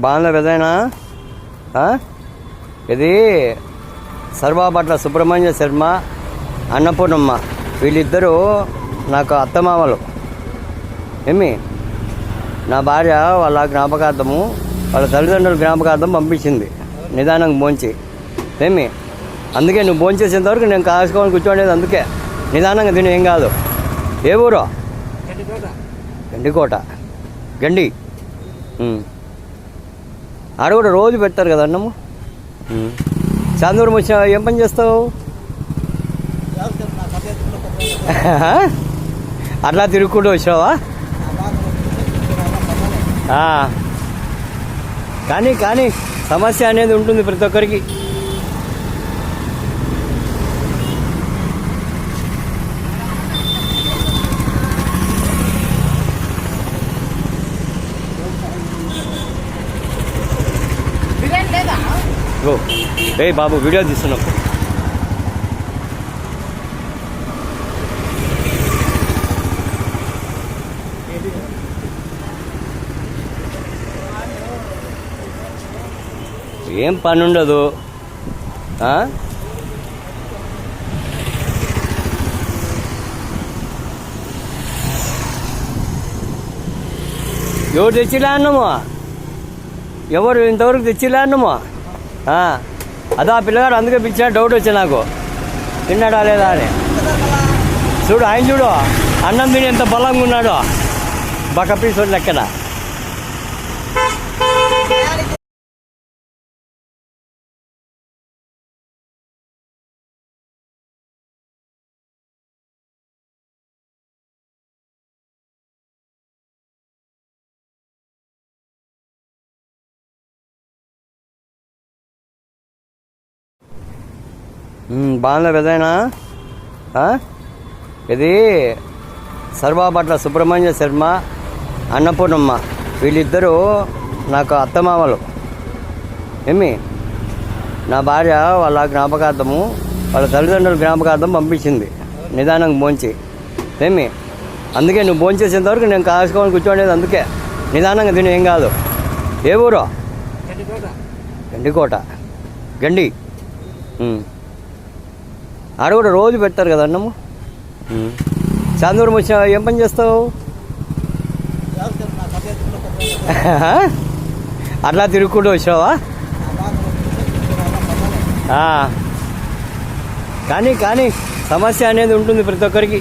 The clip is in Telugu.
బాగుందా పెదైనా? ఇది సర్వాపట్ల సుబ్రహ్మణ్య శర్మ, అన్నపూర్ణమ్మ, వీళ్ళిద్దరూ నాకు అత్తమామలు. నా భార్య వాళ్ళ జ్ఞాపకార్థము, వాళ్ళ తల్లిదండ్రుల జ్ఞాపకార్థం పంపించింది నిదానంగా భోంచి. అందుకే నువ్వు భోంచేసేంత వరకు నేను కాసుకోవాలి కూర్చోండేది. అందుకే నిదానంగా తిని, ఏం కాదు. ఏ ఊరు? గండికోట. గండి. ఆడ కూడా రోజు పెడతారు కదా అన్నము. చాందూరం వచ్చిన ఏం పని చేస్తావు? అట్లా తిరుగుకుంటూ వచ్చావా? కానీ సమస్య అనేది ఉంటుంది ప్రతి ఒక్కరికి. ఏ బాబు, వీడియో తీస్తున్నావు. ఏం పని ఉండదు. ఎవరు తెచ్చిలా అన్నమో? ఎవరు ఇంతవరకు తెచ్చిలా అన్నమో? అదా పిల్లగాడు, అందుకే పిలిచినా. డౌట్ వచ్చా నాకు, తిన్నాడా లేదా అని. చూడు ఆయన, చూడు అన్నం తిని ఎంత బలంగా ఉన్నాడో. బక్క పీసు లెక్కన. బాగుందా పెదైనా? ఇది సర్వాపట్ల సుబ్రహ్మణ్య శర్మ, అన్నపూర్ణమ్మ, వీళ్ళిద్దరూ నాకు అత్తమామలు. నా భార్య వాళ్ళ జ్ఞాపకార్థము, వాళ్ళ తల్లిదండ్రుల జ్ఞాపకార్థం పంపించింది నిదానంగా భోంచి. అందుకే నువ్వు భోంచేసేంత వరకు నేను కాసుకోవాలి కూర్చోండేది. అందుకే నిదానంగా తిని, ఏం కాదు. ఏ ఊరు? గండికోట. గండి. ఆడ కూడా రోజు పెడతారు కదా అన్నము. చాందూరం వచ్చిన ఏం పని చేస్తావు? అట్లా తిరుగుకుంటూ వచ్చావా? కానీ సమస్య అనేది ఉంటుంది ప్రతి ఒక్కరికి.